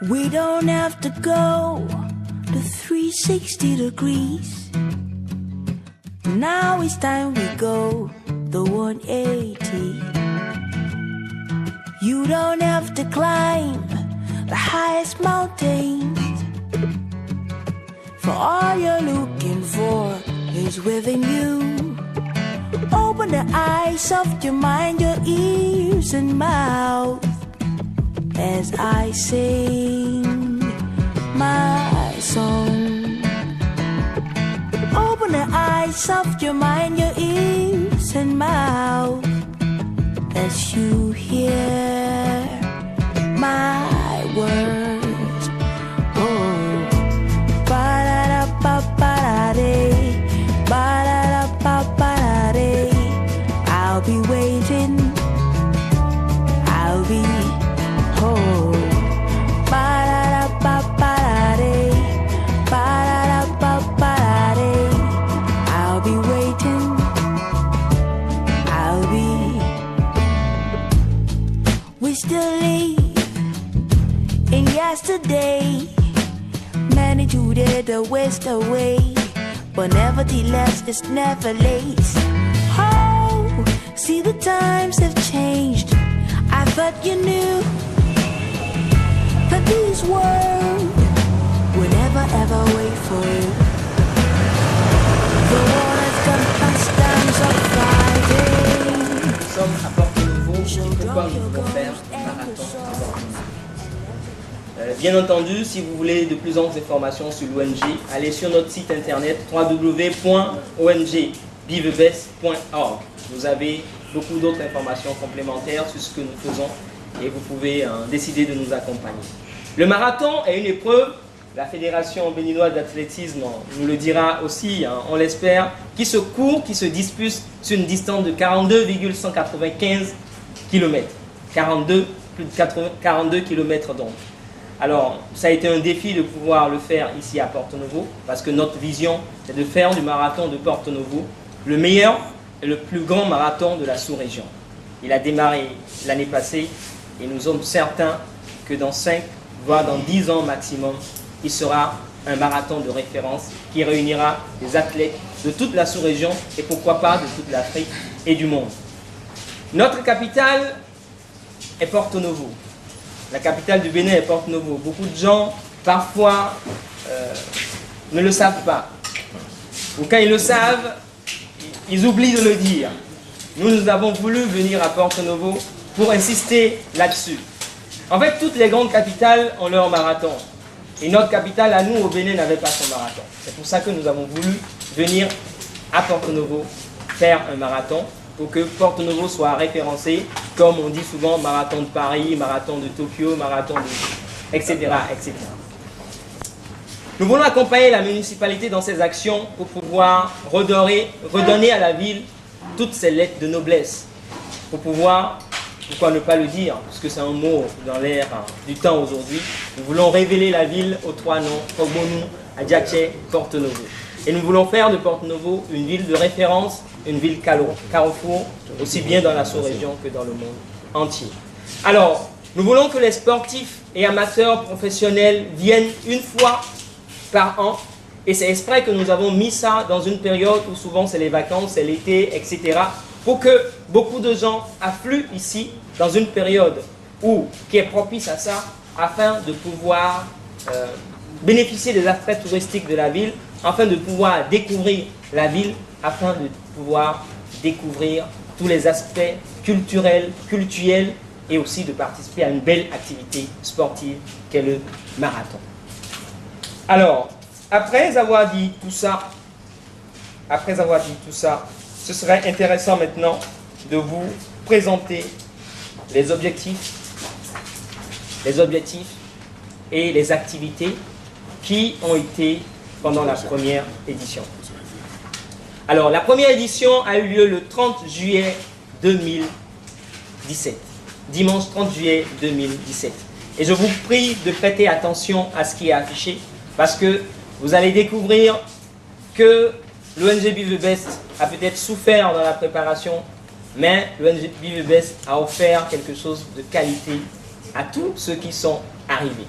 We don't have to go to 360 degrees. Now it's time we go the 180. You don't have to climb the highest mountains, for all you're looking for is within you. Open the eyes of your mind, your ears and mouth, as I sing my song. Open the eyes of your mind, your ears and mouth, as you hear my words. Oh, ba-da-da-ba-ba-da-dee, ba-da-da-ba-ba-da-dee. I'll be waiting, I'll be home. Ba-da-da-ba-ba-da-dee, ba-da-da-ba-ba-da-dee. I'll be waiting, I'll be. We still live in yesterday, many today the waste away, but nevertheless it's never late. Oh, see the times have changed. I thought you knew that this world will never ever wait for you. The world has gone past times of Friday. Nous sommes à Porto Novo, pourquoi nous voulons faire un marathon à Porto Novo. Bien entendu, si vous voulez de plus amples informations sur l'ONG, allez sur notre site internet www.ongbivebest.org. Vous avez beaucoup d'autres informations complémentaires sur ce que nous faisons et vous pouvez décider de nous accompagner. Le marathon est une épreuve, la Fédération béninoise d'athlétisme nous le dira aussi, on l'espère, qui se court, qui se dispute sur une distance de 42,195 km. 42 km donc. Alors, ça a été un défi de pouvoir le faire ici à Porto Novo, parce que notre vision, c'est de faire du marathon de Porto Novo le meilleur et le plus grand marathon de la sous-région. Il a démarré l'année passée et nous sommes certains que dans 5, voire dans 10 ans maximum, il sera un marathon de référence qui réunira des athlètes de toute la sous-région et pourquoi pas de toute l'Afrique et du monde. Notre capitale est Porto Novo. La capitale du Bénin est Porto Novo. Beaucoup de gens, parfois, ne le savent pas. Ou quand ils le savent, ils oublient de le dire. Nous avons voulu venir à Porto Novo pour insister là-dessus. En fait, toutes les grandes capitales ont leur marathon. Et notre capitale, à nous, au Bénin, n'avait pas son marathon. C'est pour ça que nous avons voulu venir à Porto Novo faire un marathon, pour que Porto Novo soit référencé, comme on dit souvent, marathon de Paris, marathon de Tokyo, marathon de... etc., etc. Nous voulons accompagner la municipalité dans ses actions pour pouvoir redonner à la ville toutes ses lettres de noblesse. Pour pouvoir, pourquoi ne pas le dire, parce que c'est un mot dans l'air du temps aujourd'hui, nous voulons révéler la ville aux trois noms, Ogbonu, Adjache, Porto Novo. Et nous voulons faire de Porto Novo une ville de référence, une ville carrefour, aussi bien dans la sous-région que dans le monde entier. Alors, nous voulons que les sportifs et amateurs professionnels viennent une fois par an, et c'est exprès que nous avons mis ça dans une période où souvent c'est les vacances, c'est l'été, etc., pour que beaucoup de gens affluent ici dans une période qui est propice à ça, afin de pouvoir bénéficier des attraits touristiques de la ville, afin de pouvoir découvrir la ville, afin de pouvoir découvrir tous les aspects culturels, cultuels, et aussi de participer à une belle activité sportive qu'est le marathon. Alors, après avoir dit tout ça, ce serait intéressant maintenant de vous présenter les objectifs et les activités qui ont été pendant la première édition. Alors, la première édition a eu lieu le 30 juillet 2017, dimanche 30 juillet 2017. Et je vous prie de prêter attention à ce qui est affiché, parce que vous allez découvrir que l'ONG Bivebest a peut-être souffert dans la préparation, mais l'ONG Bivebest a offert quelque chose de qualité à tous ceux qui sont arrivés.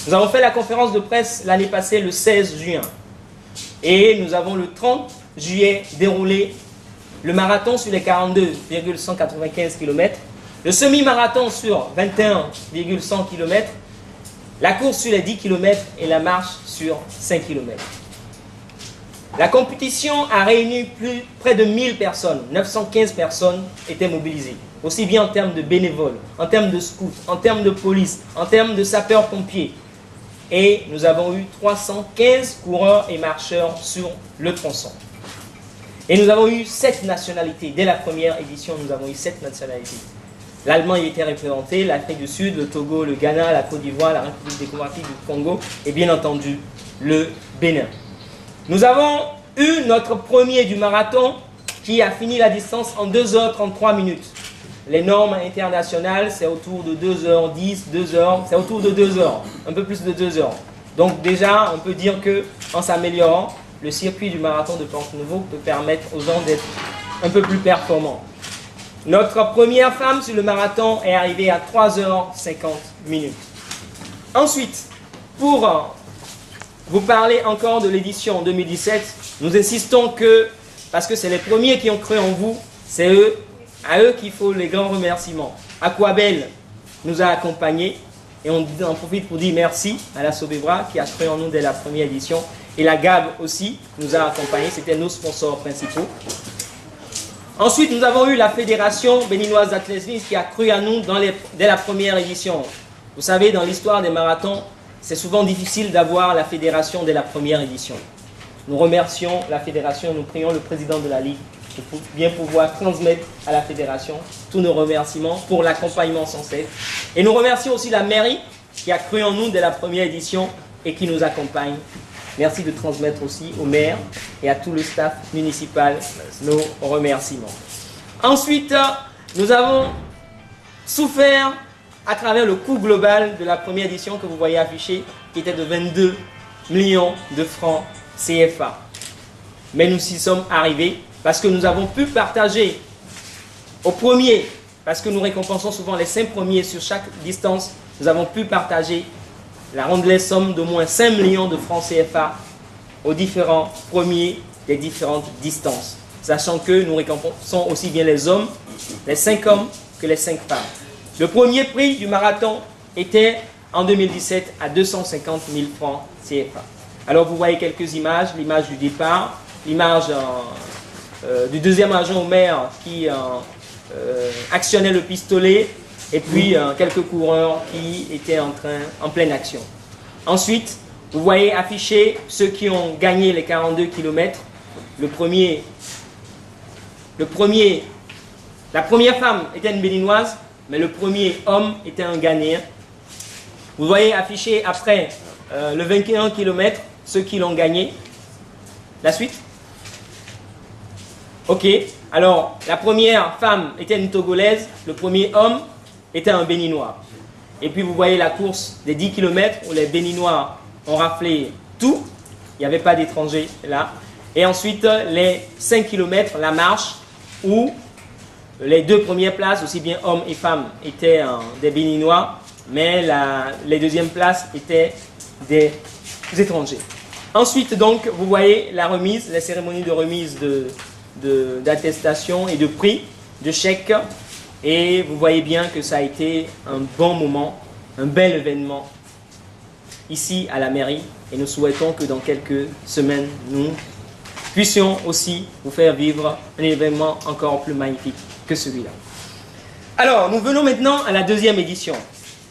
Nous avons fait la conférence de presse l'année passée, le 16 juin. Et nous avons le 30 juillet déroulé le marathon sur les 42,195 km, le semi-marathon sur 21,100 km, la course sur les 10 km et la marche sur 5 km. La compétition a réuni près de 1000 personnes, 915 personnes étaient mobilisées, aussi bien en termes de bénévoles, en termes de scouts, en termes de police, en termes de sapeurs-pompiers. Et nous avons eu 315 coureurs et marcheurs sur le tronçon. Et nous avons eu 7 nationalités. Dès la première édition, nous avons eu 7 nationalités. L'Allemagne était représentée, l'Afrique du Sud, le Togo, le Ghana, la Côte d'Ivoire, la République démocratique du Congo et bien entendu le Bénin. Nous avons eu notre premier du marathon qui a fini la distance en 2h33 minutes. Les normes internationales, c'est autour de 2h10, 2h, c'est autour de 2h, un peu plus de 2h. Donc déjà, on peut dire qu'en s'améliorant, le circuit du marathon de Porto-Novo peut permettre aux gens d'être un peu plus performants. Notre première femme sur le marathon est arrivée à 3h50 minutes. Ensuite, pour vous parler encore de l'édition 2017, nous insistons que, parce que c'est les premiers qui ont cru en vous, c'est à eux qu'il faut les grands remerciements. Aquabel nous a accompagnés et on en profite pour dire merci à la Sobebra qui a cru en nous dès la première édition. Et la GAB aussi nous a accompagnés, c'était nos sponsors principaux. Ensuite, nous avons eu la Fédération béninoise d'athlétisme qui a cru à nous dès la première édition. Vous savez, dans l'histoire des marathons, c'est souvent difficile d'avoir la fédération dès la première édition. Nous remercions la fédération, nous prions le président de la Ligue de bien pouvoir transmettre à la fédération tous nos remerciements pour l'accompagnement sans cesse. Et nous remercions aussi la mairie qui a cru en nous dès la première édition et qui nous accompagne. Merci de transmettre aussi au maire et à tout le staff municipal nos remerciements. Ensuite, nous avons souffert à travers le coût global de la première édition que vous voyez affiché, qui était de 22 millions de francs CFA. Mais nous y sommes arrivés parce que nous avons pu partager au premier, parce que nous récompensons souvent les 5 premiers sur chaque distance, nous avons pu partager la rondelette somme d'au moins 5 millions de francs CFA aux différents premiers des différentes distances, sachant que nous récompensons aussi bien les hommes, les 5 hommes que les 5 femmes. Le premier prix du marathon était en 2017 à 250 000 francs CFA. Alors vous voyez quelques images, l'image du départ, l'image du deuxième agent au maire qui actionnait le pistolet et puis quelques coureurs qui étaient en pleine action. Ensuite, vous voyez afficher ceux qui ont gagné les 42 km. La première femme était une béninoise, mais le premier homme était un Ghanéen. Vous voyez afficher après le 21 km ceux qui l'ont gagné. La suite. Ok, alors la première femme était une Togolaise, le premier homme était un Béninois. Et puis vous voyez la course des 10 km où les Béninois ont raflé tout, il n'y avait pas d'étrangers là. Et ensuite les 5 km, la marche, où les 2 premières places, aussi bien hommes et femmes, étaient des Béninois, mais les deuxièmes places étaient des étrangers. Ensuite donc, vous voyez la remise, la cérémonie de remise d'attestation et de prix, de chèques. Et vous voyez bien que ça a été un bon moment, un bel événement ici à la mairie. Et nous souhaitons que dans quelques semaines, nous puissions aussi vous faire vivre un événement encore plus magnifique que celui-là. Alors, nous venons maintenant à la deuxième édition.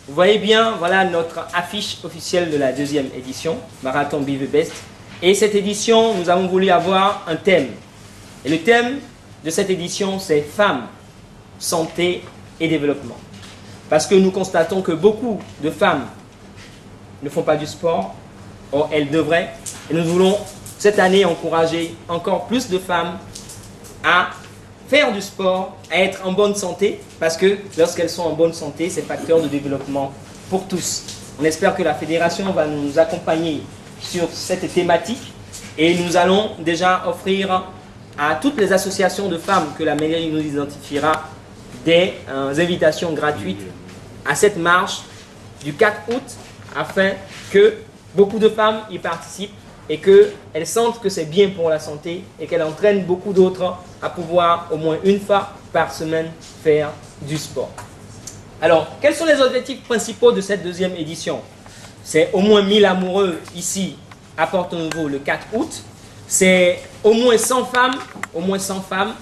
Vous voyez bien, voilà notre affiche officielle de la deuxième édition, Marathon Be the Best. Et cette édition, nous avons voulu avoir un thème. Et le thème de cette édition, c'est Femmes, Santé et Développement. Parce que nous constatons que beaucoup de femmes ne font pas du sport, or elles devraient. Et nous voulons cette année encourager encore plus de femmes à faire du sport, à être en bonne santé, parce que lorsqu'elles sont en bonne santé, c'est facteur de développement pour tous. On espère que la fédération va nous accompagner sur cette thématique et nous allons déjà offrir à toutes les associations de femmes que la mairie nous identifiera des invitations gratuites à cette marche du 4 août afin que beaucoup de femmes y participent et qu'elles sentent que c'est bien pour la santé et qu'elles entraînent beaucoup d'autres à pouvoir au moins une fois par semaine faire du sport. Alors, quels sont les objectifs principaux de cette deuxième édition? C'est au moins 1000 amoureux ici à Porto-Novo le 4 août. C'est au moins 100 femmes,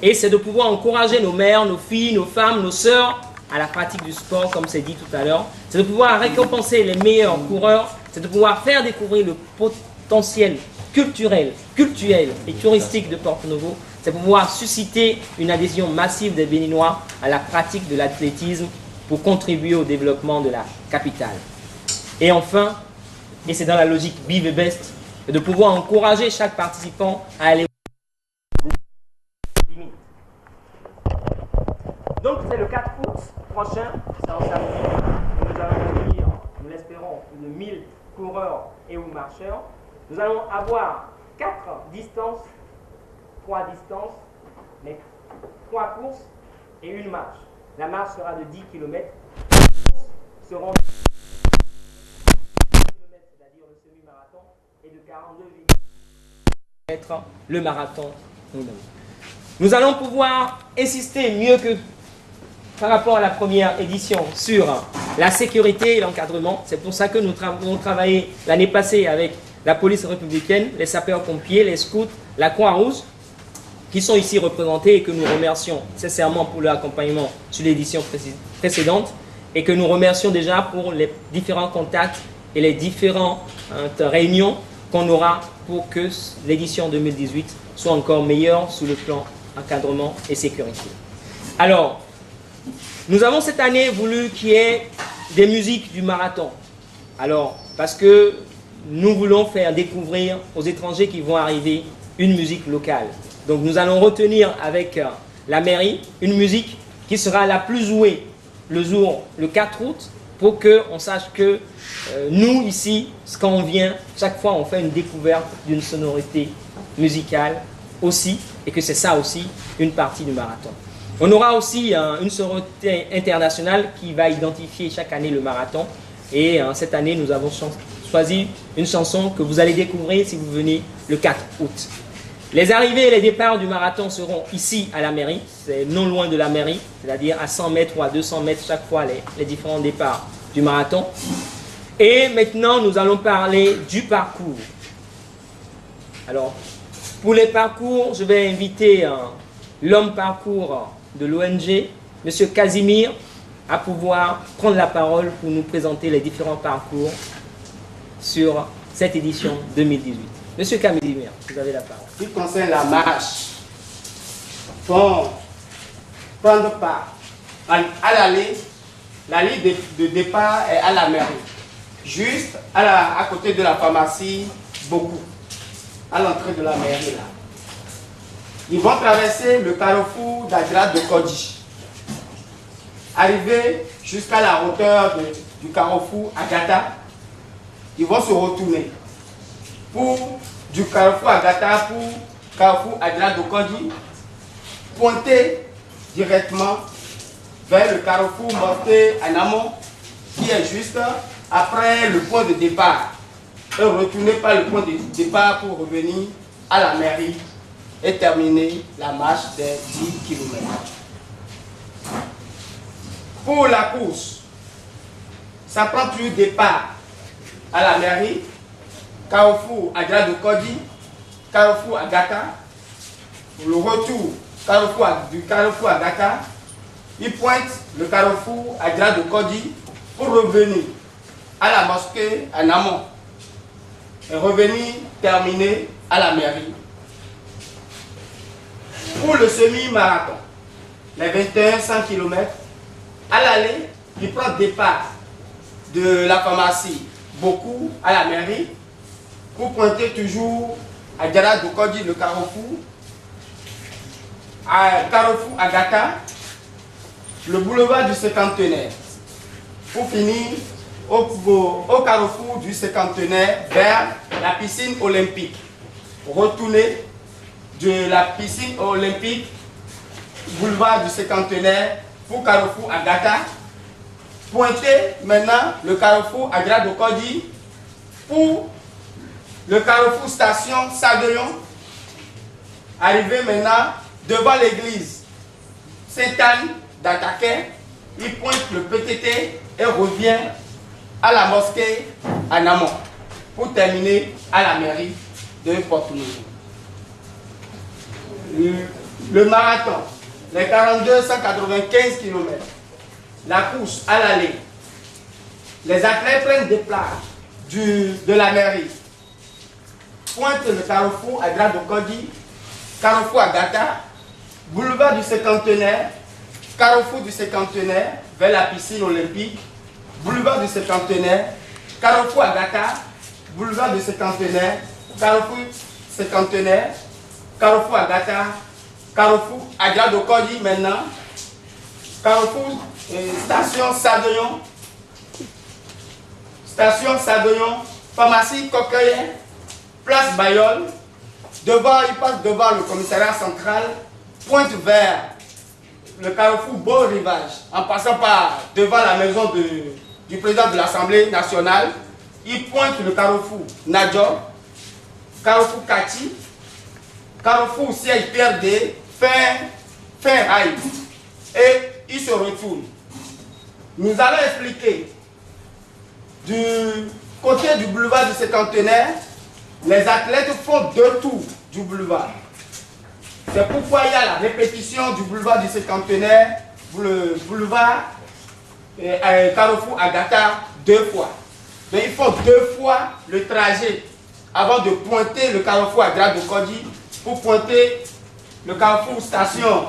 et c'est de pouvoir encourager nos mères, nos filles, nos femmes, nos sœurs à la pratique du sport, comme c'est dit tout à l'heure. C'est de pouvoir récompenser les meilleurs coureurs, c'est de pouvoir faire découvrir le potentiel culturel et touristique de Porto-Novo. C'est pouvoir susciter une adhésion massive des Béninois à la pratique de l'athlétisme pour contribuer au développement de la capitale. Et enfin, et c'est dans la logique Be the Best, de pouvoir encourager chaque participant à aller au limite. Donc c'est le 4 août prochain, c'est un samedi, nous allons réunir, nous l'espérons, de 1000 coureurs et ou marcheurs. Nous allons avoir 4 distances, 3 distances, mais 3 courses et une marche. La marche sera de 10 km. Les courses seront de 10 km, c'est-à-dire le semi-marathon, et de 42,5 km le marathon. Nous allons pouvoir insister mieux que par rapport à la première édition sur la sécurité et l'encadrement. C'est pour ça que nous avons travaillé l'année passée avec la police républicaine, les sapeurs-pompiers, les scouts, la Croix-Rouge, qui sont ici représentés et que nous remercions sincèrement pour leur accompagnement sur l'édition précédente et que nous remercions déjà pour les différents contacts et les différentes réunions qu'on aura pour que l'édition 2018 soit encore meilleure sous le plan encadrement et sécurité. Alors, nous avons cette année voulu qu'il y ait des musiques du marathon. Alors, parce que nous voulons faire découvrir aux étrangers qui vont arriver une musique locale. Donc nous allons retenir avec la mairie une musique qui sera la plus jouée le 4 août pour qu'on sache que nous ici, quand on vient, chaque fois on fait une découverte d'une sonorité musicale aussi et que c'est ça aussi une partie du marathon. On aura aussi une sonorité internationale qui va identifier chaque année le marathon et cette année nous avons choisi une chanson que vous allez découvrir si vous venez le 4 août. Les arrivées et les départs du marathon seront ici à la mairie, c'est non loin de la mairie, c'est-à-dire à 100 mètres ou à 200 mètres chaque fois les différents départs du marathon. Et maintenant nous allons parler du parcours. Alors, pour les parcours, je vais inviter l'homme parcours de l'ONG, M. Casimir, à pouvoir prendre la parole pour nous présenter les différents parcours sur cette édition 2018. Monsieur Casimir, vous avez la parole. Ce qui concerne la marche, vont prendre part à l'allée. L'allée de départ est à la mairie, juste à côté de la pharmacie, beaucoup, à l'entrée de la mairie là. Ils vont traverser le carrefour d'Adra de Kodi, arriver jusqu'à la hauteur du carrefour Agata. Ils vont se retourner du carrefour Agata pour carrefour Adra de Kodi, pointer directement vers le carrefour Morté en amont, qui est juste après le point de départ. Et retourner par le point de départ pour revenir à la mairie et terminer la marche des 10 km. Pour la course, ça prend plus de départ à la mairie, carrefour Adra de Kodi, carrefour Agata. Pour le retour du carrefour Agata, il pointe le carrefour Adra de Kodi pour revenir à la mosquée en amont et revenir terminer à la mairie. Pour le semi-marathon, les 2100 km, à l'aller, il prend départ de la pharmacie beaucoup à la mairie pour pointer toujours à Adra de Kodi le carrefour, à carrefour Agata, le boulevard du Cinquantenaire, pour finir au carrefour du Cinquantenaire vers la piscine olympique. Retourner de la piscine olympique, boulevard du Cinquantenaire, pour carrefour Agata, pointer maintenant le carrefour Adria Dokodi pour le carrefour station Sadoyon. Arrivé maintenant devant l'église Sainte-Anne d'Ataquet, il pointe le PTT et revient à la mosquée à Namon pour terminer à la mairie de Porto-Novo. Le marathon, les 195 km, la course à l'allée, les athlètes prennent des plages de la mairie, pointent le carrefour Adria Dokodi, carrefour Agata, boulevard du Cinquantenaire, carrefour du Cinquantenaire vers la piscine olympique, boulevard du Cinquantenaire, carrefour Agata, boulevard du Cinquantenaire, carrefour Cinquantenaire, carrefour Agata, carrefour Adria Dokodi maintenant, carrefour station Sadoyon, pharmacie Coqueuillet, place Bayol, devant, il passe devant le commissariat central, pointe vers le carrefour Beau Rivage, en passant par devant la maison du président de l'Assemblée nationale, il pointe le carrefour Nadjo, carrefour Kati, carrefour siège Pierre D, fin rail, et il se retourne. Nous allons expliquer du côté du boulevard du Cinquantenaire, les athlètes font 2 tours du boulevard. C'est pourquoi il y a la répétition du boulevard du Cinquantenaire, le boulevard carrefour Agata 2 fois. Donc ils font 2 fois le trajet avant de pointer le carrefour Adria Dokodi pour pointer le carrefour station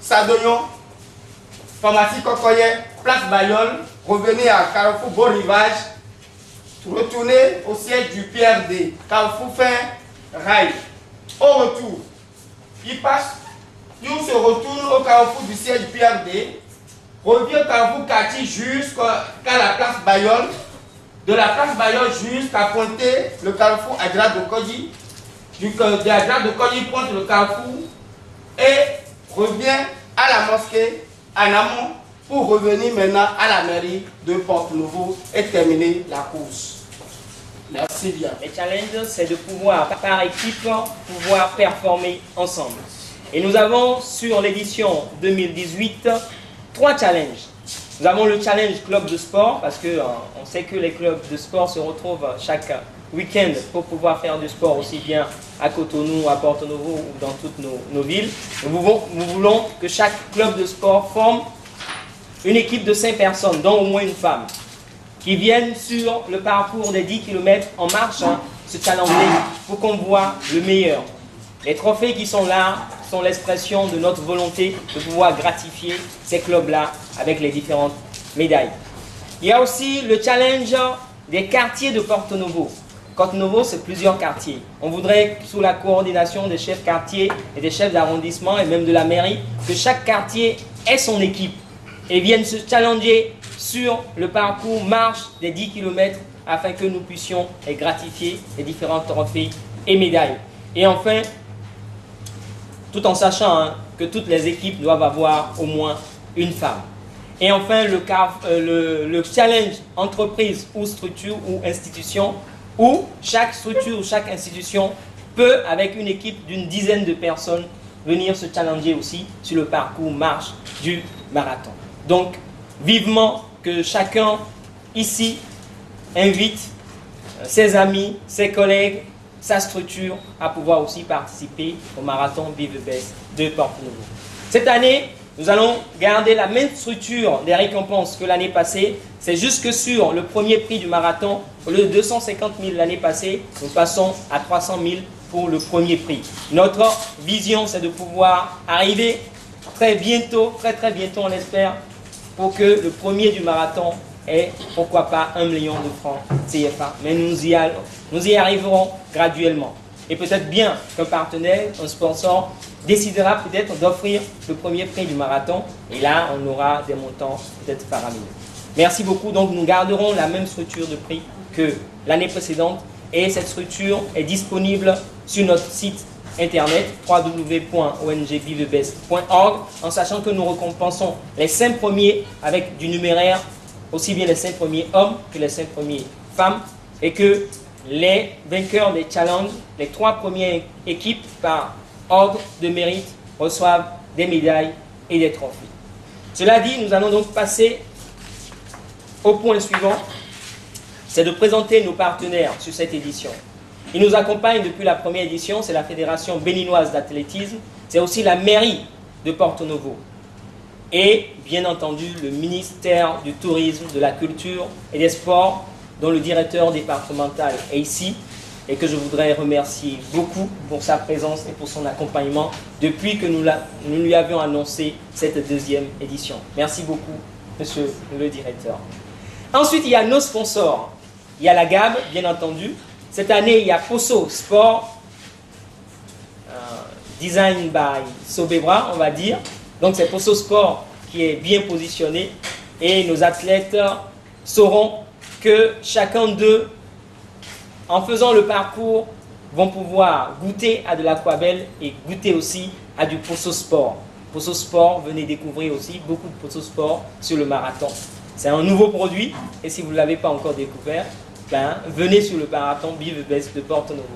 Sadoyon, pharmacie Cocoyet, place Bayol, revenir à carrefour Beau Rivage, retourner au siège du PRD, carrefour fin rail. Au retour, il se retourne au carrefour du siège du PRD, revient au carrefour Kati jusqu'à la place Bayol, de la place Bayol jusqu'à pointer le carrefour Adria Dokodi, de Adria Dokodi pointe le carrefour et revient à la mosquée à Namon pour revenir maintenant à la mairie de Porto-Novo et terminer la course. Merci bien. Le challenge, c'est de pouvoir, par équipe, pouvoir performer ensemble. Et nous avons sur l'édition 2018 3 challenges. Nous avons le challenge club de sport, parce qu'on sait que les clubs de sport se retrouvent chaque week-end pour pouvoir faire du sport aussi bien à Cotonou, à Porto-Novo ou dans toutes nos villes. Nous voulons que chaque club de sport forme une équipe de 5 personnes, dont au moins une femme, qui viennent sur le parcours des 10 km en marche, se challenger pour qu'on voit le meilleur. Les trophées qui sont là sont l'expression de notre volonté de pouvoir gratifier ces clubs-là avec les différentes médailles. Il y a aussi le challenge des quartiers de Porto-Novo. Porto-Novo, c'est plusieurs quartiers. On voudrait, sous la coordination des chefs quartiers et des chefs d'arrondissement et même de la mairie, que chaque quartier ait son équipe et vienne se challenger sur le parcours marche des 10 km afin que nous puissions gratifier les différents trophées et médailles. Et enfin, tout en sachant que toutes les équipes doivent avoir au moins une femme. Et enfin, le challenge entreprise ou structure ou institution, où chaque structure ou chaque institution peut, avec une équipe d'une dizaine de personnes, venir se challenger aussi sur le parcours marche du marathon. Donc, vivement que chacun ici invite ses amis, ses collègues, sa structure à pouvoir aussi participer au marathon Vive Best de Porto-Novo. Cette année, nous allons garder la même structure des récompenses que l'année passée. C'est juste que sur le premier prix du marathon, au lieu de 250 000 l'année passée, nous passons à 300 000 pour le premier prix. Notre vision, c'est de pouvoir arriver très bientôt, très bientôt on l'espère, pour que le premier du marathon ait, pourquoi pas, 1 million de francs CFA. Mais nous y arriverons graduellement. Et peut-être bien qu'un partenaire, un sponsor, décidera peut-être d'offrir le premier prix du marathon. Et là, on aura des montants peut-être faramineux. Merci beaucoup. Donc, nous garderons la même structure de prix que l'année précédente. Et cette structure est disponible sur notre site internet www.ongvivebest.org, en sachant que nous récompensons les 5 premiers avec du numéraire aussi bien les 5 premiers hommes que les 5 premiers femmes, et que les vainqueurs des challenges, les 3 premières équipes par ordre de mérite, reçoivent des médailles et des trophées. Cela dit, nous allons donc passer au point suivant, c'est de présenter nos partenaires sur cette édition. Ils nous accompagnent depuis la première édition, c'est la Fédération béninoise d'athlétisme, c'est aussi la mairie de Porto Novo. Et bien entendu le ministère du Tourisme, de la Culture et des Sports, dont le directeur départemental est ici et que je voudrais remercier beaucoup pour sa présence et pour son accompagnement depuis que nous lui avions annoncé cette deuxième édition. Merci beaucoup, monsieur le directeur. Ensuite, il y a nos sponsors. Il y a la GAB, bien entendu. Cette année, il y a Poso Sport, design by Sobebra, on va dire. Donc, c'est Poso Sport qui est bien positionné. Et nos athlètes sauront que chacun d'eux, en faisant le parcours, vont pouvoir goûter à de l'aquabelle et goûter aussi à du Poso Sport. Poso Sport, venez découvrir aussi beaucoup de Poso Sport sur le marathon. C'est un nouveau produit et si vous ne l'avez pas encore découvert, venez sur le marathon Vive Best de Porto Novo.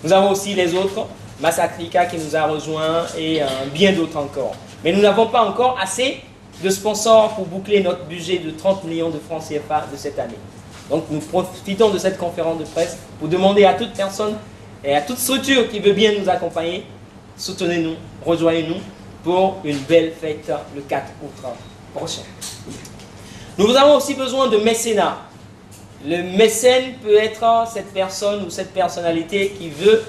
Nous avons aussi les autres, Massacrica qui nous a rejoints et bien d'autres encore. Mais nous n'avons pas encore assez de sponsors pour boucler notre budget de 30 millions de francs CFA de cette année. Donc nous profitons de cette conférence de presse pour demander à toute personne et à toute structure qui veut bien nous accompagner, soutenez-nous, rejoignez-nous pour une belle fête le 4 août prochain. Nous avons aussi besoin de mécénat. Le mécène peut être cette personne ou cette personnalité qui veut,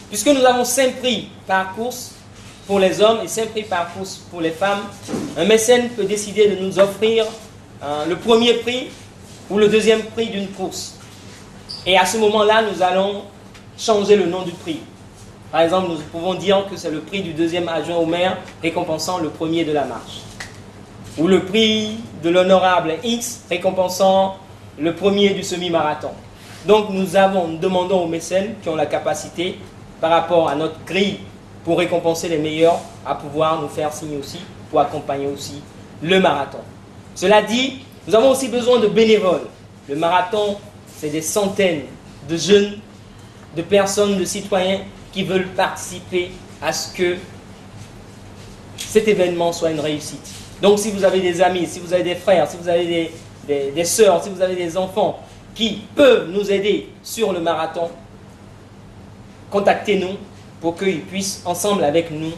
puisque nous avons 5 prix par course pour les hommes et 5 prix par course pour les femmes, un mécène peut décider de nous offrir le premier prix ou le deuxième prix d'une course. Et à ce moment-là, nous allons changer le nom du prix. Par exemple, nous pouvons dire que c'est le prix du deuxième adjoint au maire récompensant le premier de la marche. Ou le prix de l'honorable X récompensant le premier du semi-marathon. Donc nous demandons aux mécènes qui ont la capacité, par rapport à notre grille, pour récompenser les meilleurs, à pouvoir nous faire signer aussi, pour accompagner aussi le marathon. Cela dit, nous avons aussi besoin de bénévoles. Le marathon, c'est des centaines de jeunes, de personnes, de citoyens qui veulent participer à ce que cet événement soit une réussite. Donc si vous avez des amis, si vous avez des frères, si vous avez des sœurs, si vous avez des enfants qui peuvent nous aider sur le marathon, contactez-nous pour qu'ils puissent ensemble avec nous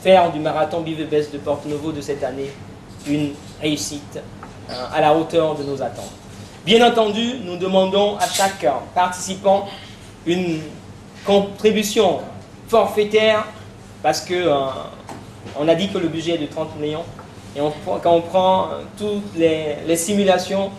faire du marathon Vive Best de Porto Novo de cette année une réussite à la hauteur de nos attentes. Bien entendu, nous demandons à chaque participant une contribution forfaitaire parce que on a dit que le budget est de 30 millions et quand on prend toutes les simulations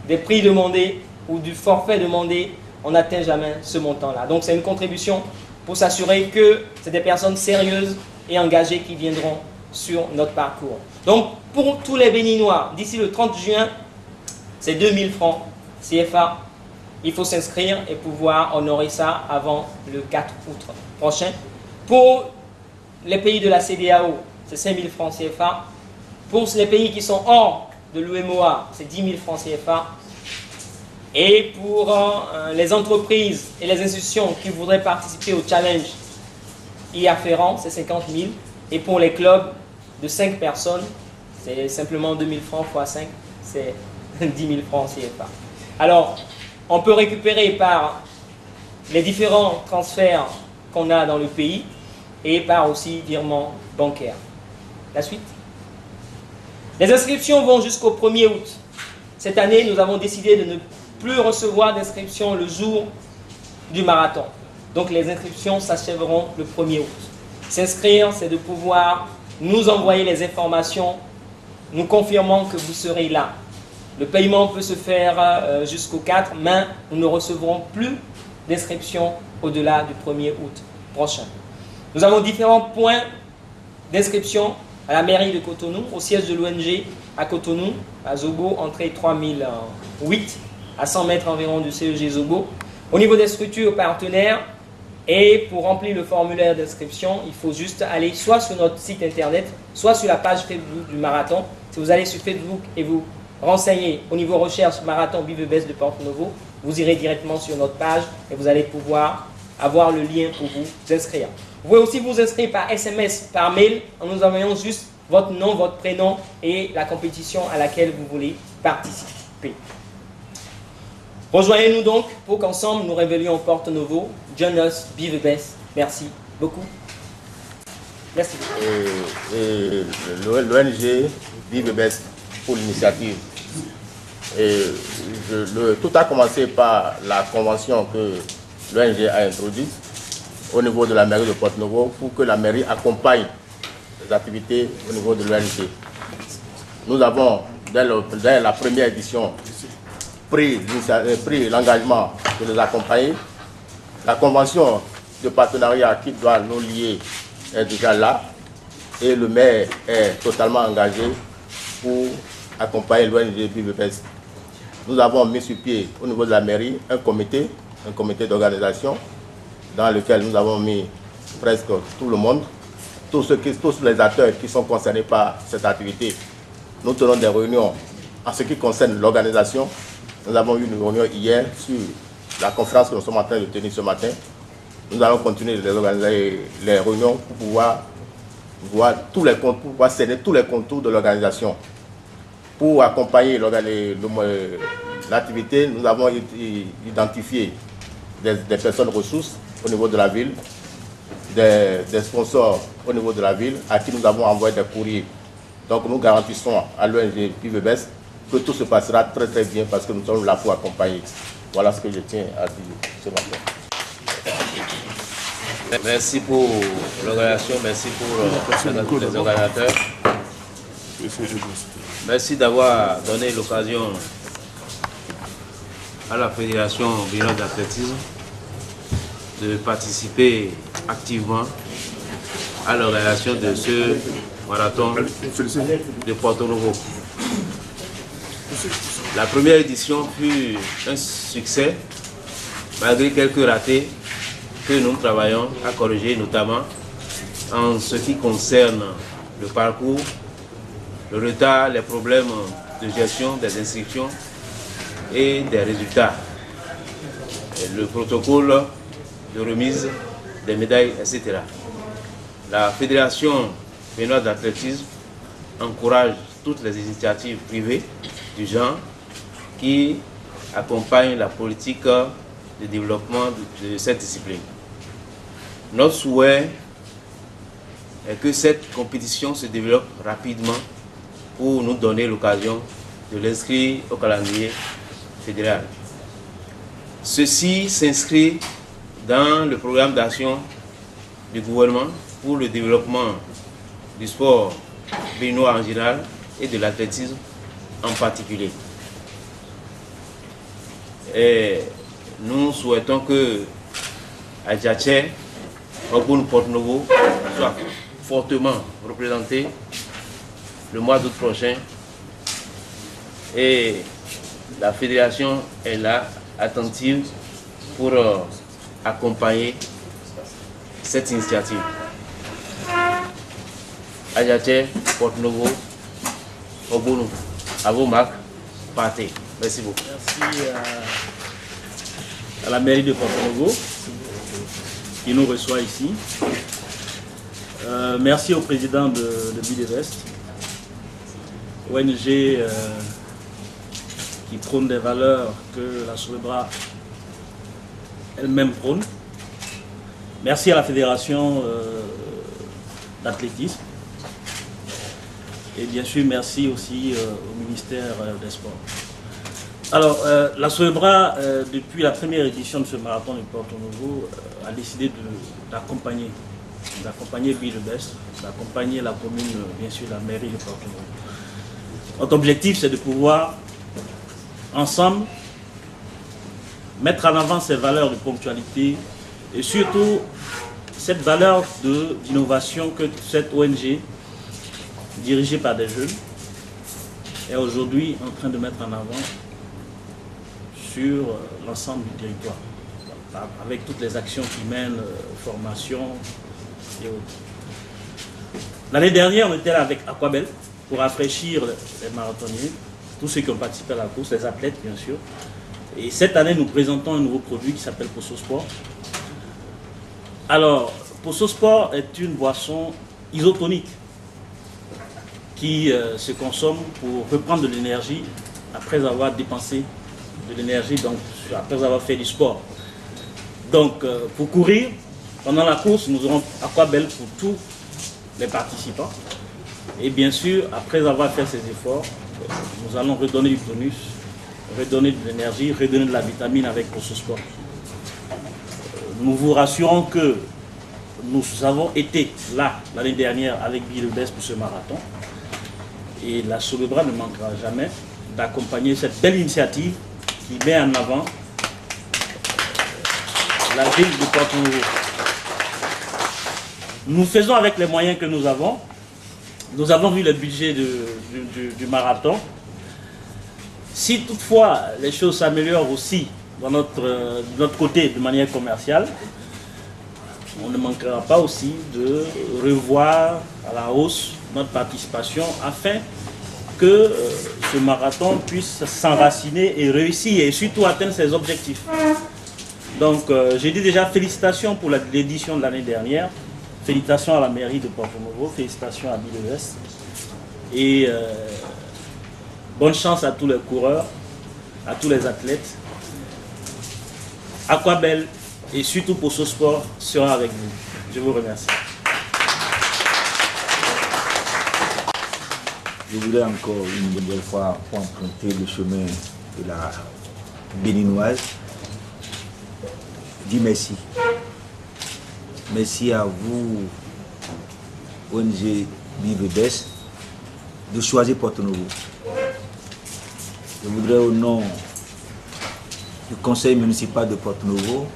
des prix demandés ou du forfait demandé, on n'atteint jamais ce montant-là. Donc c'est une contribution pour s'assurer que c'est des personnes sérieuses et engagées qui viendront sur notre parcours. Donc pour tous les Béninois, d'ici le 30 juin, c'est 2000 francs CFA. Il faut s'inscrire et pouvoir honorer ça avant le 4 août prochain. Pour les pays de la CEDEAO, c'est 5000 francs CFA. Pour les pays qui sont hors de l'UEMOA, c'est 10 000 francs CFA. Et pour les entreprises et les institutions qui voudraient participer au challenge y afférent, c'est 50 000. Et pour les clubs de 5 personnes, c'est simplement 2000 francs x 5, c'est 10 000 francs CFA. Alors, on peut récupérer par les différents transferts qu'on a dans le pays et par aussi virement bancaire. La suite. Les inscriptions vont jusqu'au 1er août. Cette année, nous avons décidé de ne plus recevoir d'inscriptions le jour du marathon. Donc les inscriptions s'achèveront le 1er août. S'inscrire, c'est de pouvoir nous envoyer les informations, nous confirmant que vous serez là. Le paiement peut se faire jusqu'au 4, mais nous ne recevrons plus d'inscriptions au-delà du 1er août prochain. Nous avons différents points d'inscription à la mairie de Cotonou, au siège de l'ONG à Cotonou, à Zobo, entrée 3008, à 100 mètres environ du CEG Zobo. Au niveau des structures partenaires, et pour remplir le formulaire d'inscription, il faut juste aller soit sur notre site internet, soit sur la page Facebook du marathon. Si vous allez sur Facebook et vous renseigner au niveau recherche marathon Vive Best de Porto Novo, vous irez directement sur notre page et vous allez pouvoir avoir le lien pour vous inscrire. Vous pouvez aussi vous inscrire par SMS, par mail, en nous envoyant juste votre nom, votre prénom et la compétition à laquelle vous voulez participer. Rejoignez-nous donc pour qu'ensemble nous révélions Porto Novo. Join us, be the best. Merci beaucoup. Merci. L'ONG Be the Best pour l'initiative. Tout a commencé par la convention que l'ONG a introduite au niveau de la mairie de Porto Novo pour que la mairie accompagne les activités au niveau de l'ONG. Nous avons, dès la première édition, pris l'engagement de les accompagner. La convention de partenariat qui doit nous lier est déjà là et le maire est totalement engagé pour accompagner l'ONG Be the Best. Nous avons mis sur pied au niveau de la mairie un comité d'organisation dans lequel nous avons mis presque tout le monde, tous les acteurs qui sont concernés par cette activité. Nous tenons des réunions en ce qui concerne l'organisation. Nous avons eu une réunion hier sur la conférence que nous sommes en train de tenir ce matin. Nous allons continuer de organiser les réunions pour pouvoir voir pour pouvoir cerner tous les contours de l'organisation. Pour accompagner l'activité, nous avons identifié des personnes ressources au niveau de la ville, des sponsors au niveau de la ville à qui nous avons envoyé des courriers. Donc nous garantissons à l'ONG Be the Best que tout se passera très très bien parce que nous sommes là pour accompagner. Voilà ce que je tiens à dire ce matin. Merci pour l'organisation, merci pour les organisateurs. Merci d'avoir donné l'occasion à la Fédération Béninoise d'athlétisme de participer activement à l'organisation de ce marathon de Porto Novo. La première édition fut un succès, malgré quelques ratés que nous travaillons à corriger, notamment en ce qui concerne le parcours, le retard, les problèmes de gestion des inscriptions et des résultats, et le protocole de remise des médailles, etc. La Fédération béninoise d'athlétisme encourage toutes les initiatives privées du genre qui accompagnent la politique de développement de cette discipline. Notre souhait est que cette compétition se développe rapidement pour nous donner l'occasion de l'inscrire au calendrier fédéral. Ceci s'inscrit dans le programme d'action du gouvernement pour le développement du sport béninois en général et de l'athlétisme en particulier. Et nous souhaitons que Adjachet, Porto Novo soit fortement représenté le mois d'août prochain et la fédération est là, attentive pour accompagner cette initiative. Adjachet, Porto Novo, Obono, à vos marques, partez. Merci beaucoup. Merci à la mairie de Porto Novo qui nous reçoit ici. Merci au président de Be the Best, ONG qui prône des valeurs que la Solebra elle-même prône. Merci à la fédération d'athlétisme. Et bien sûr, merci aussi au ministère des Sports. Alors, la Solebra, depuis la première édition de ce marathon de Porto Novo, a décidé d'accompagner Be the Best, d'accompagner la commune, bien sûr la mairie de Porto Novo. Notre objectif, c'est de pouvoir, ensemble, mettre en avant ces valeurs de ponctualité et surtout cette valeur d'innovation que cette ONG, dirigée par des jeunes, est aujourd'hui en train de mettre en avant sur l'ensemble du territoire, avec toutes les actions qui mènent, formation et autres. L'année dernière, on était là avec Aquabel pour rafraîchir les marathoniens. tous ceux qui ont participé à la course, les athlètes bien sûr. Et cette année, nous présentons un nouveau produit qui s'appelle Posso Sport. Alors, Posso Sport est une boisson isotonique qui se consomme pour reprendre de l'énergie après avoir dépensé de l'énergie, donc après avoir fait du sport. Donc, pour courir, pendant la course, nous aurons Aquabel pour tous les participants. Et bien sûr, après avoir fait ces efforts, nous allons redonner du tonus, redonner de l'énergie, redonner de la vitamine avec Posso Sport. Nous vous rassurons que nous avons été là l'année dernière avec Bill-Bess pour ce marathon. Et la Solebra ne manquera jamais d'accompagner cette belle initiative qui met en avant la ville de Porto-Novo. Nous faisons avec les moyens que nous avons. Nous avons vu le budget du marathon. Si toutefois les choses s'améliorent aussi de notre côté de manière commerciale, on ne manquera pas aussi de revoir à la hausse notre participation afin que ce marathon puisse s'enraciner et réussir et surtout atteindre ses objectifs. Donc j'ai dit déjà félicitations pour l'édition de l'année dernière, félicitations à la mairie de Porto-Novo, félicitations à Bill-Bess et bonne chance à tous les coureurs, à tous les athlètes. Aquabel et surtout Posso Sport sera avec vous. Je vous remercie. Je voudrais encore une nouvelle fois emprunter le chemin de la béninoise. Je dis merci. Merci à vous, ONG Bill-Bess, de choisir Porto-Novo. Je voudrais au nom du conseil municipal de Porto-Novo,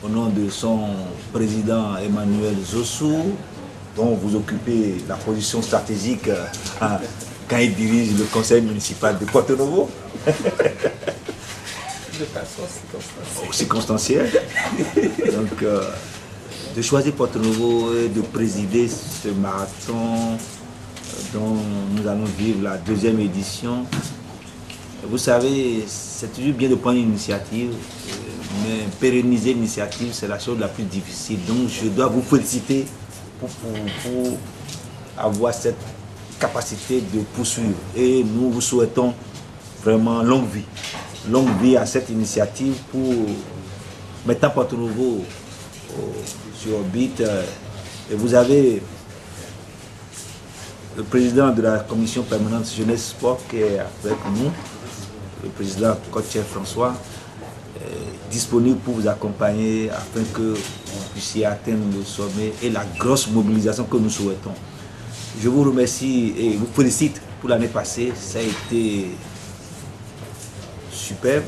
au nom de son président Emmanuel Zossou, dont vous occupez la position stratégique quand il dirige le conseil municipal de Porto-Novo. De façon circonstancielle. Donc, de choisir Porto-Novo et de présider ce marathon dont nous allons vivre la deuxième édition. Vous savez, c'est toujours bien de prendre une initiative, mais pérenniser l'initiative, c'est la chose la plus difficile. Donc, je dois vous féliciter pour avoir cette capacité de poursuivre. Et nous vous souhaitons vraiment longue vie à cette initiative pour mettre Porto-Novo sur orbite. Et vous avez le président de la commission permanente jeunesse sport qui est avec nous, le président Cotier François, disponible pour vous accompagner afin que vous puissiez atteindre le sommet et la grosse mobilisation que nous souhaitons. Je vous remercie et vous félicite pour l'année passée. Ça a été superbe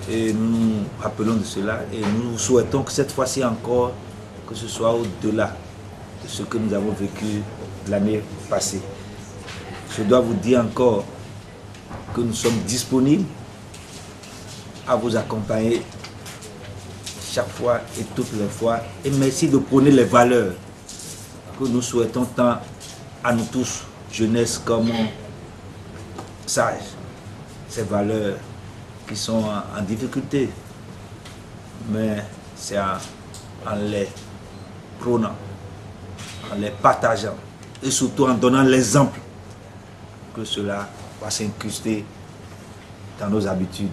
et nous nous rappelons de cela et nous souhaitons que cette fois-ci encore, que ce soit au-delà de ce que nous avons vécu l'année passée. Je dois vous dire encore que nous sommes disponibles à vous accompagner chaque fois et toutes les fois. Et merci de prôner les valeurs que nous souhaitons tant à nous tous, jeunesse comme sages. Ces valeurs qui sont en difficulté, mais c'est en les prônant, en les partageant et surtout en donnant l'exemple que cela va s'incruster dans nos habitudes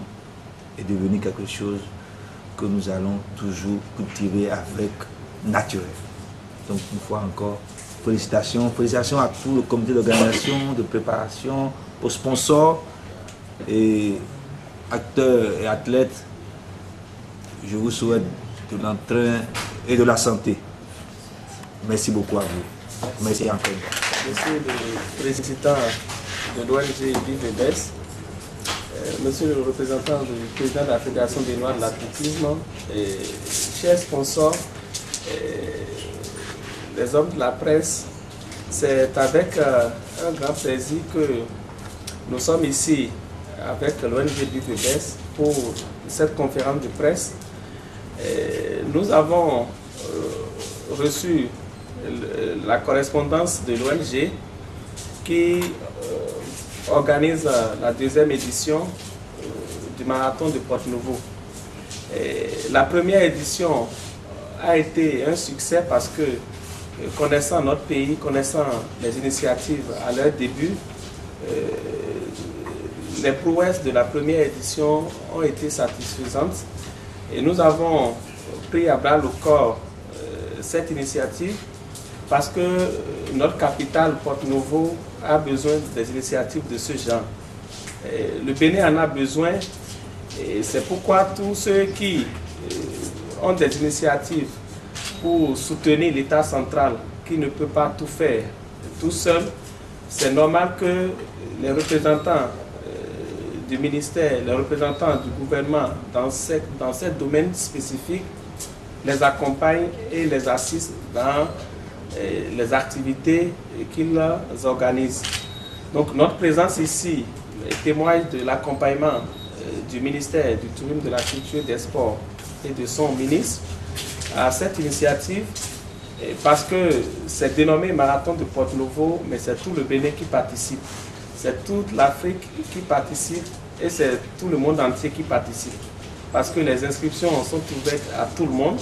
et devenir quelque chose que nous allons toujours cultiver avec naturel. Donc une fois encore, félicitations à tout le comité d'organisation, de préparation, aux sponsors et acteurs et athlètes. Je vous souhaite de l'entrain et de la santé. Merci beaucoup à vous. Merci encore. Monsieur le président de l'ONG Bill-Bess, monsieur le représentant du président de la Fédération des Noirs de l'athlétisme, chers sponsors, les hommes de la presse, c'est avec un grand plaisir que nous sommes ici avec l'ONG Bill-Bess pour cette conférence de presse. Nous avons reçu la correspondance de l'ONG qui organise la deuxième édition du marathon de Porto-Novo. La première édition a été un succès parce que, connaissant notre pays, connaissant les initiatives à leur début, les prouesses de la première édition ont été satisfaisantes et nous avons pris à bras le corps cette initiative parce que notre capitale Porto-Novo a besoin des initiatives de ce genre. Le Bénin en a besoin et c'est pourquoi tous ceux qui ont des initiatives pour soutenir l'État central qui ne peut pas tout faire tout seul, c'est normal que les représentants du ministère, les représentants du gouvernement dans ce domaine spécifique les accompagnent et les assistent dans les activités qu'ils organisent. Donc notre présence ici témoigne de l'accompagnement du ministère du Tourisme, de la Culture et des Sports et de son ministre à cette initiative parce que c'est dénommé Marathon de Porto-Novo, mais c'est tout le Bénin qui participe. C'est toute l'Afrique qui participe et c'est tout le monde entier qui participe. Parce que les inscriptions sont ouvertes à tout le monde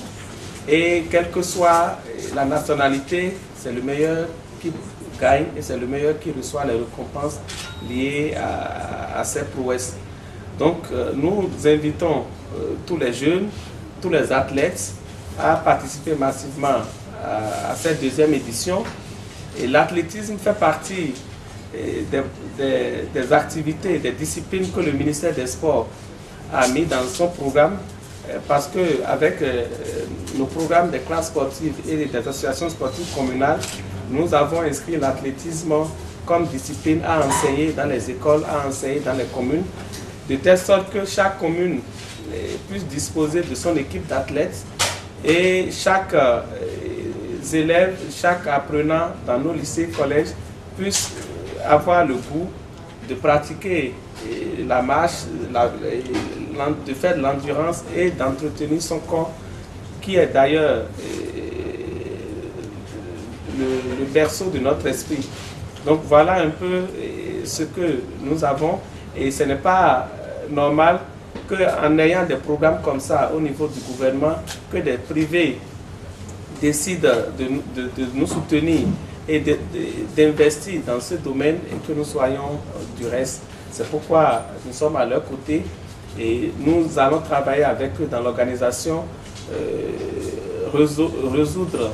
et quelle que soit la nationalité, c'est le meilleur qui gagne et c'est le meilleur qui reçoit les récompenses liées à ces prouesses. Donc nous invitons tous les jeunes, tous les athlètes à participer massivement à cette deuxième édition. Et l'athlétisme fait partie des activités, des disciplines que le ministère des Sports a mis dans son programme parce qu'avec nos programmes des classes sportives et des associations sportives communales, nous avons inscrit l'athlétisme comme discipline à enseigner dans les écoles, à enseigner dans les communes, de telle sorte que chaque commune puisse disposer de son équipe d'athlètes et chaque élève, chaque apprenant dans nos lycées, collèges puisse avoir le goût de pratiquer la marche, de faire de l'endurance et d'entretenir son corps qui est d'ailleurs le berceau de notre esprit. Donc voilà un peu ce que nous avons et ce n'est pas normal qu'en ayant des programmes comme ça au niveau du gouvernement, que des privés décident de nous soutenir et d'investir dans ce domaine et que nous soyons du reste. C'est pourquoi nous sommes à leur côté et nous allons travailler avec eux dans l'organisation, résoudre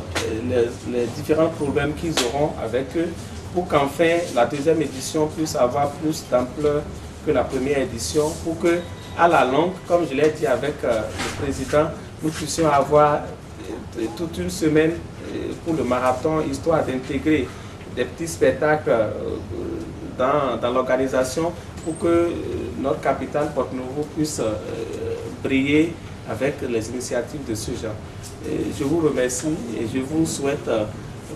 les différents problèmes qu'ils auront avec eux pour qu'enfin la deuxième édition puisse avoir plus d'ampleur que la première édition, pour que à la longue, comme je l'ai dit avec le président, nous puissions avoir toute une semaine pour le marathon, histoire d'intégrer des petits spectacles dans l'organisation pour que notre capitale Porto-Novo puisse briller avec les initiatives de ce genre. Je vous remercie et je vous souhaite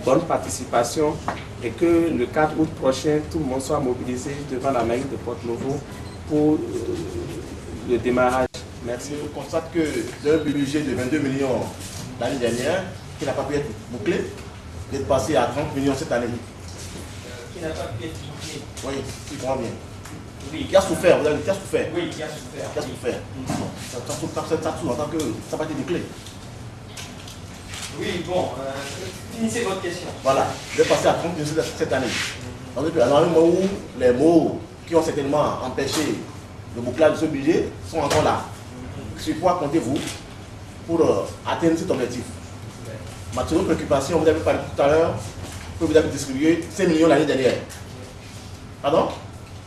bonne participation et que le 4 août prochain, tout le monde soit mobilisé devant la mairie de Porto-Novo pour le démarrage. Merci. Je constate que d'un budget de 22 millions l'année dernière, qui n'a pas pu être bouclé, est passé à 30 millions cette année. Qui n'a pas pu être bouclé. Oui, il comprend bien. Oui. Qui a souffert, vous avez dit qui a souffert. Oui, qui a souffert. Qui a souffert. Ça sous-entend que ça n'a pas été bouclé. Oui, bon, finissez votre question. Voilà, il est passé à 30 millions cette année. Alors, à un moment où les mots qui ont certainement empêché le bouclage de ce budget sont encore là. Sur quoi comptez-vous pour atteindre cet objectif? Ma seconde préoccupation, vous avez parlé tout à l'heure que vous avez distribué 5 millions l'année dernière. Pardon?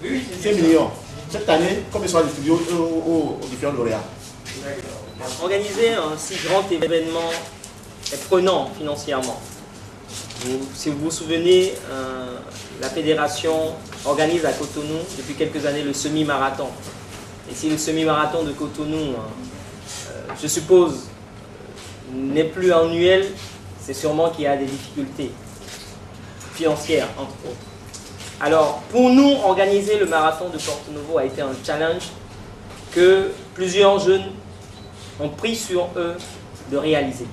Oui, 5 millions. Cette année, combien sera distribué aux différents lauréats? Organiser un si grand événement est prenant financièrement. Si vous vous souvenez, la fédération organise à Cotonou depuis quelques années le semi-marathon. Et si le semi-marathon de Cotonou, je suppose, n'est plus annuel, c'est sûrement qu'il y a des difficultés financières, entre autres. Alors, pour nous, organiser le marathon de Porto-Novo a été un challenge que plusieurs jeunes ont pris sur eux de réaliser.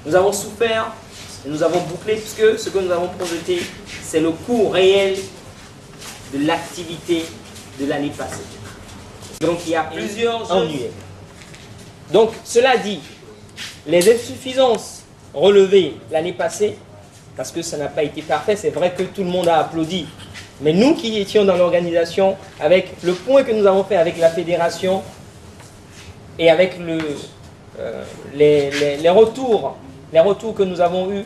Nous avons souffert et nous avons bouclé puisque ce que nous avons projeté, c'est le coût réel de l'activité de l'année passée. Donc il y a plusieurs annuels. Donc cela dit, les insuffisances relevées l'année passée, parce que ça n'a pas été parfait, c'est vrai que tout le monde a applaudi, mais nous qui étions dans l'organisation, avec le point que nous avons fait avec la fédération et avec les retours que nous avons eus,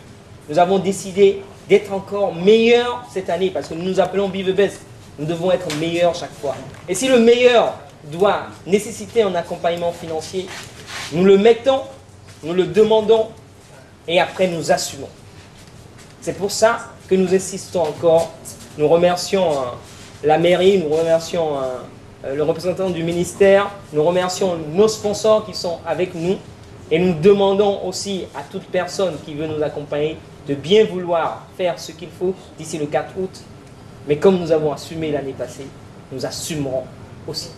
nous avons décidé d'être encore meilleurs cette année, parce que nous nous appelons Be the Best. Nous devons être meilleurs chaque fois. Et si le meilleur doit nécessiter un accompagnement financier, nous le mettons, nous le demandons, et après nous assumons. C'est pour ça que nous insistons encore. Nous remercions la mairie, nous remercions le représentant du ministère, nous remercions nos sponsors qui sont avec nous, et nous demandons aussi à toute personne qui veut nous accompagner de bien vouloir faire ce qu'il faut d'ici le 4 août. Mais comme nous avons assumé l'année passée, nous assumerons aussi.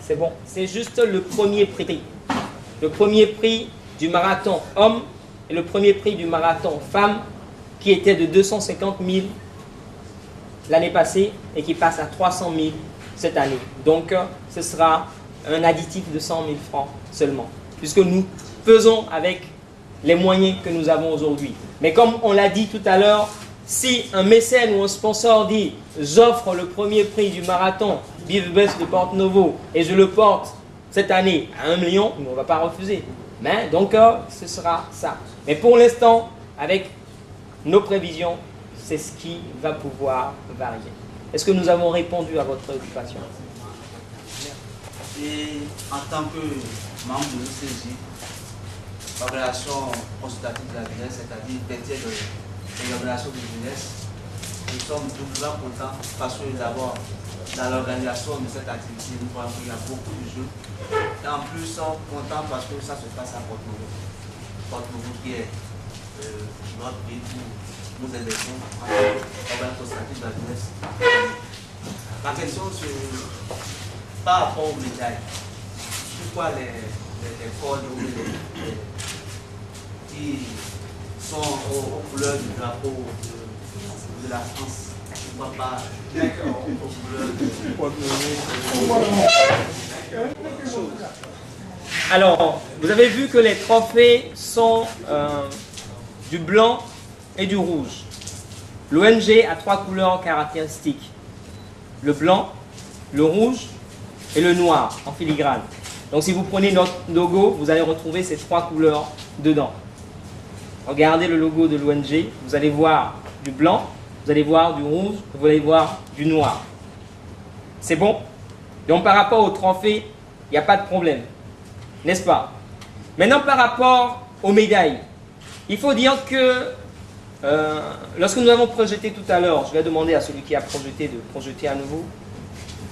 C'est bon. C'est juste le premier prix. Le premier prix du marathon homme et le premier prix du marathon femme qui était de 250 000 l'année passée et qui passe à 300 000 cette année. Donc ce sera un additif de 100 000 francs seulement, puisque nous faisons avec les moyens que nous avons aujourd'hui. Mais comme on l'a dit tout à l'heure, si un mécène ou un sponsor dit « j'offre le premier prix du marathon Be the Best de Porto-Novo et je le porte cette année à 1 million », on ne va pas refuser. Mais donc ce sera ça. Mais pour l'instant, avec nos prévisions, c'est ce qui va pouvoir varier. Est-ce que nous avons répondu à votre préoccupation? Et en tant que membre de l'UCJ, l'organisation consultative de la jeunesse, c'est-à-dire PETIE de l'organisation de jeunesse, nous sommes doublement contents parce que d'abord, dans l'organisation de cette activité, nous voyons qu'il y a beaucoup de jeux. Et en plus, nous sommes contents parce que ça se passe à Porto-Novo. Porto-Novo qui est notre pays où nous élection en tant qu'organisation consultative de la jeunesse. Ma question, c'est par rapport aux médailles. Pourquoi les cordes qui sont aux couleurs du drapeau de la France, pourquoi pas aux couleurs Alors, vous avez vu que les trophées sont du blanc et du rouge. L'ONG a 3 couleurs caractéristiques. Le blanc, le rouge et le noir en filigrane. Donc si vous prenez notre logo, vous allez retrouver ces 3 couleurs dedans. Regardez le logo de l'ONG, vous allez voir du blanc, vous allez voir du rouge, vous allez voir du noir. C'est bon? Donc par rapport au trophée, il n'y a pas de problème. N'est-ce pas? Maintenant par rapport aux médailles, il faut dire que lorsque nous avons projeté tout à l'heure, je vais demander à celui qui a projeté de projeter à nouveau.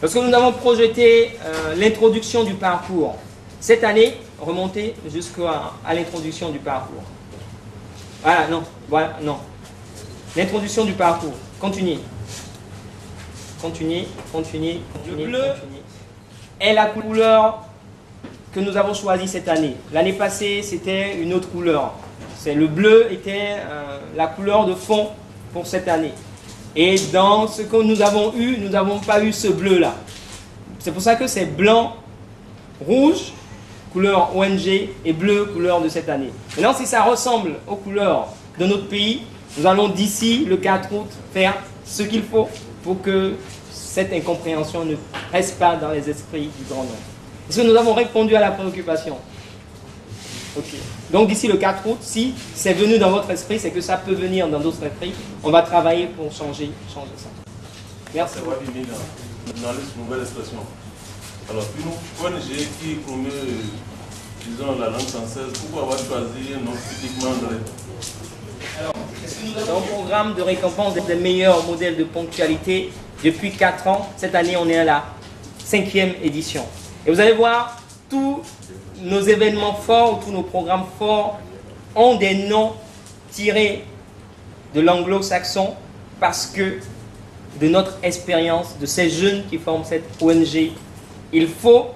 Lorsque nous avons projeté l'introduction du parcours, cette année, remontez jusqu'à l'introduction du parcours. Voilà, non. L'introduction du parcours. Continuez. Continuez. Le bleu est la couleur que nous avons choisie cette année. L'année passée, c'était une autre couleur. Le bleu était la couleur de fond pour cette année. Et dans ce que nous avons eu, nous n'avons pas eu ce bleu-là. C'est pour ça que c'est blanc, rouge, couleur ONG, et bleu, couleur de cette année. Maintenant, si ça ressemble aux couleurs de notre pays, nous allons d'ici le 4 août faire ce qu'il faut pour que cette incompréhension ne reste pas dans les esprits du grand nombre. Est-ce que nous avons répondu à la préoccupation? Ok. Donc d'ici le 4 août, si c'est venu dans votre esprit, c'est que ça peut venir dans d'autres esprits. On va travailler pour changer ça. Merci. Dans une nouvelle expression. Alors, une ONG qui promeut, disons, la langue française, pourquoi avoir choisi un nom typiquement anglais? Alors, dans le programme de récompense des meilleurs modèles de ponctualité, depuis 4 ans, cette année, on est à la 5e édition. Et vous allez voir, tous nos événements forts, tous nos programmes forts ont des noms tirés de l'anglo-saxon parce que de notre expérience, de ces jeunes qui forment cette ONG, il faut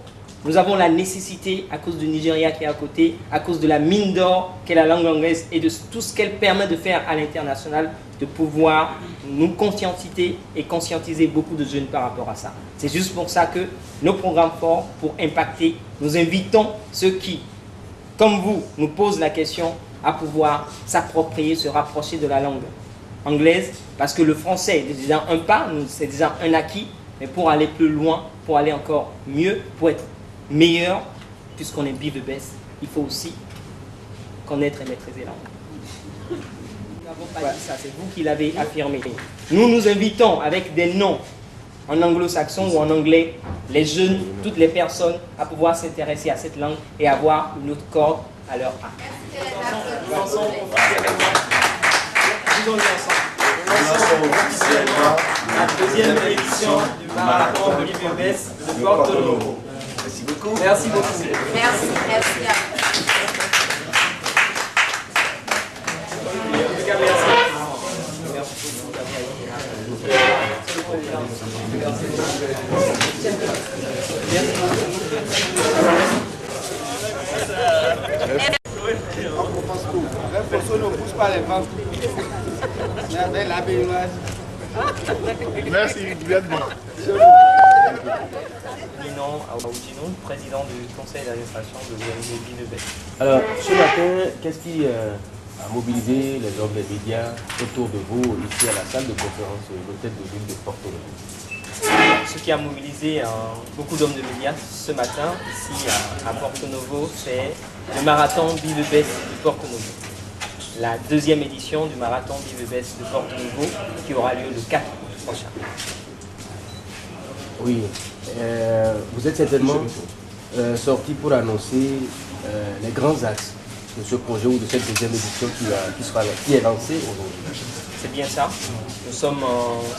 Nous avons la nécessité, à cause du Nigeria qui est à côté, à cause de la mine d'or qu'est la langue anglaise et de tout ce qu'elle permet de faire à l'international, de pouvoir nous conscientiser beaucoup de jeunes par rapport à ça. C'est juste pour ça que nos programmes forts, pour impacter, nous invitons ceux qui, comme vous, nous posent la question à pouvoir s'approprier, se rapprocher de la langue anglaise, parce que le français est déjà un pas, c'est déjà un acquis, mais pour aller plus loin, pour aller encore mieux, pour être meilleur, puisqu'on est be the best, il faut aussi connaître et maîtriser la langue. Nous n'avons pas dit ça, c'est vous qui l'avez affirmé. Nous nous invitons avec des noms en anglo-saxon ou en anglais, les jeunes, toutes les personnes à pouvoir s'intéresser à cette langue et avoir une autre corde à leur arc. Nous lançons officiellement la deuxième édition du marathon de l'IBES de Porto Novo. Merci beaucoup. Merci beaucoup. Merci, merci. Merci, bienvenue. Nino Aoudjinou, président du conseil d'administration de l'ONG BIVEBES. Alors, ce matin, qu'est-ce qui a mobilisé les hommes des médias autour de vous, ici à la salle de conférence de l'hôtel de ville de Porto Novo? Ce qui a mobilisé beaucoup d'hommes de médias ce matin, ici à Porto Novo, c'est le marathon BIVEBES de Porto Novo. La deuxième édition du marathon BIVEBES de Porto Novo qui aura lieu le 4 août prochain. Oui, vous êtes certainement sorti pour annoncer les grands axes de ce projet ou de cette deuxième édition qui est lancée aujourd'hui. C'est bien ça. Nous sommes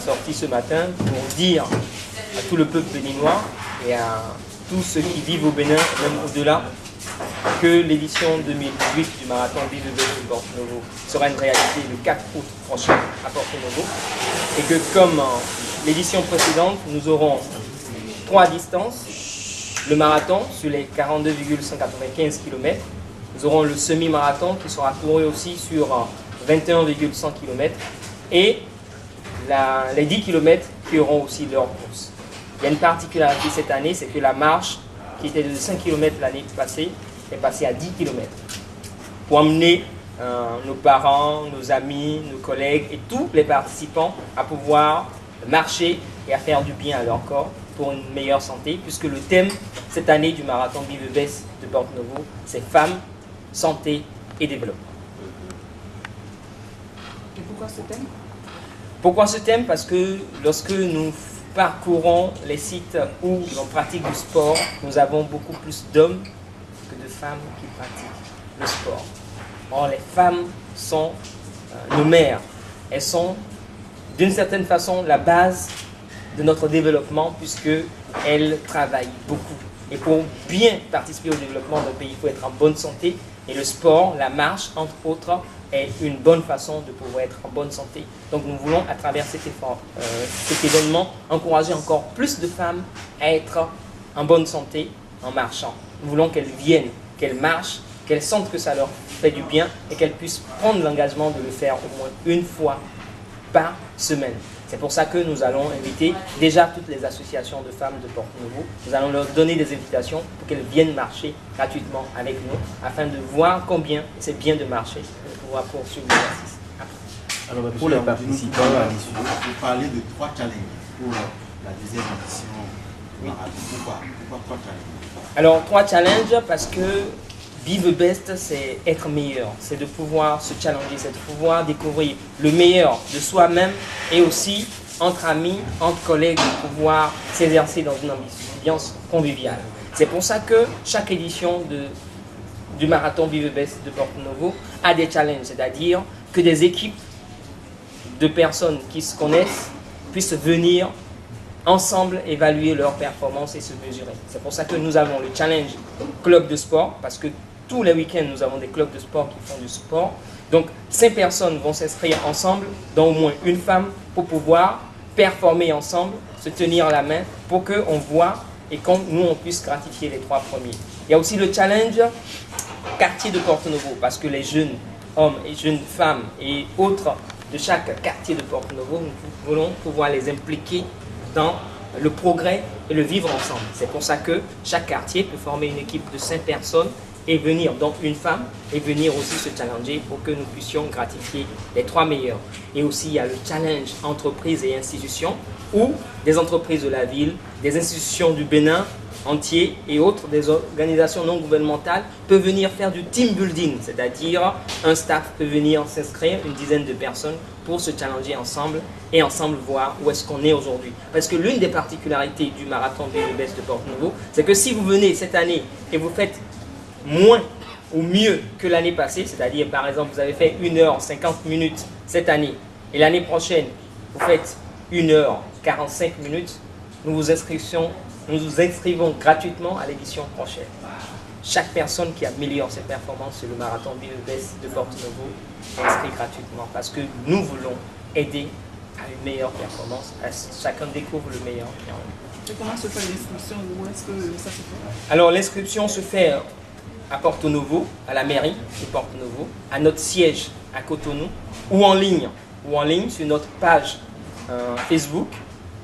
sortis ce matin pour dire à tout le peuple béninois et à tous ceux qui vivent au Bénin, même au-delà, que l'édition 2018 du marathon BIVEBES de Porto Novo sera une réalité le 4 août prochain à Porto Novo et que comme l'édition précédente, nous aurons 3 distances. Le marathon sur les 42,195 km. Nous aurons le semi-marathon qui sera couru aussi sur 21,100 km. Et les 10 km qui auront aussi leur course. Il y a une particularité cette année, c'est que la marche qui était de 5 km l'année passée est passée à 10 km. Pour emmener nos parents, nos amis, nos collègues et tous les participants à pouvoir marcher et à faire du bien à leur corps pour une meilleure santé, puisque le thème cette année du marathon BIVEBES de Porto Novo, c'est femmes, santé et développement. Et pourquoi ce thème? Pourquoi ce thème? Parce que lorsque nous parcourons les sites où l'on pratique du sport, nous avons beaucoup plus d'hommes que de femmes qui pratiquent le sport. Or, les femmes sont nos mères. Elles sont d'une certaine façon la base de notre développement puisqu'elles travaillent beaucoup. Et pour bien participer au développement d'un pays, il faut être en bonne santé. Et le sport, la marche, entre autres, est une bonne façon de pouvoir être en bonne santé. Donc nous voulons, à travers cet événement, encourager encore plus de femmes à être en bonne santé en marchant. Nous voulons qu'elles viennent, qu'elles marchent, qu'elles sentent que ça leur fait du bien et qu'elles puissent prendre l'engagement de le faire au moins une fois par semaine. C'est pour ça que nous allons inviter déjà toutes les associations de femmes de Porto Novo. Nous allons leur donner des invitations pour qu'elles viennent marcher gratuitement avec nous afin de voir combien c'est bien de marcher et de pouvoir poursuivre l'exercice. Alors pour les participants à l'issue, vous parlez de 3 challenges pour la deuxième édition. Oui. Pourquoi 3 challenges? Alors 3 challenges parce que Be the Best, c'est être meilleur, c'est de pouvoir se challenger, c'est de pouvoir découvrir le meilleur de soi-même et aussi entre amis, entre collègues, de pouvoir s'exercer dans une ambiance conviviale. C'est pour ça que chaque édition du marathon Be the Best de Porto Novo a des challenges, c'est-à-dire que des équipes de personnes qui se connaissent puissent venir ensemble évaluer leurs performances et se mesurer. C'est pour ça que nous avons le challenge club de sport, parce que tous les week-ends, nous avons des clubs de sport qui font du sport. Donc, 5 personnes vont s'inscrire ensemble, dont au moins une femme, pour pouvoir performer ensemble, se tenir la main, pour qu'on voit et qu'on nous on puisse gratifier les 3 premiers. Il y a aussi le challenge quartier de Porto Novo, parce que les jeunes hommes et jeunes femmes et autres de chaque quartier de Porto Novo, nous voulons pouvoir les impliquer dans le progrès et le vivre ensemble. C'est pour ça que chaque quartier peut former une équipe de 5 personnes et venir, donc une femme, et venir aussi se challenger pour que nous puissions gratifier les 3 meilleurs. Et aussi, il y a le challenge entreprises et institutions, où des entreprises de la ville, des institutions du Bénin entier et autres, des organisations non gouvernementales peuvent venir faire du team building, c'est-à-dire un staff peut venir s'inscrire, une dizaine de personnes, pour se challenger ensemble et ensemble voir où est-ce qu'on est aujourd'hui. Parce que l'une des particularités du marathon BVBS de Porto Novo, c'est que si vous venez cette année et vous faites moins ou mieux que l'année passée, c'est-à-dire par exemple vous avez fait 1h50 cette année et l'année prochaine vous faites 1h45, nous vous inscrivons gratuitement à l'édition prochaine. Chaque personne qui améliore ses performances sur le marathon BVBS de Porto Novo est inscrit gratuitement parce que nous voulons aider à une meilleure performance, à chacun découvre le meilleur. Et comment se fait l'inscription? Où est-ce que ça se fait? Alors l'inscription se fait à Porto Novo, à la mairie de Porto Novo, à notre siège à Cotonou, ou en ligne sur notre page Facebook,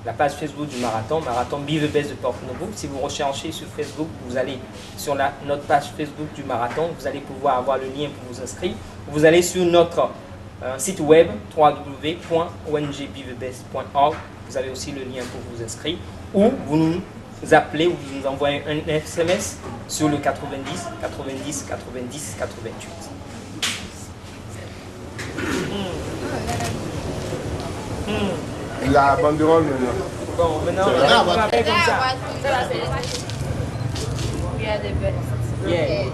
la page Facebook du marathon BVBS de Porto Novo. Si vous recherchez sur Facebook, vous allez sur notre page Facebook du marathon, vous allez pouvoir avoir le lien pour vous inscrire. Vous allez sur notre site web www.ongbvbs.org, vous avez aussi le lien pour vous inscrire, ou vous nous appelez ou vous nous envoyez un SMS sur le 90 90 90 88. La banderole maintenant. Bon, maintenant, on va faire comme ça. Yeah.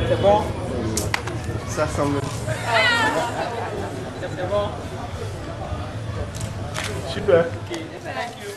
C'est bon? Ça semble. C'est bon? Super. Okay. Thank you.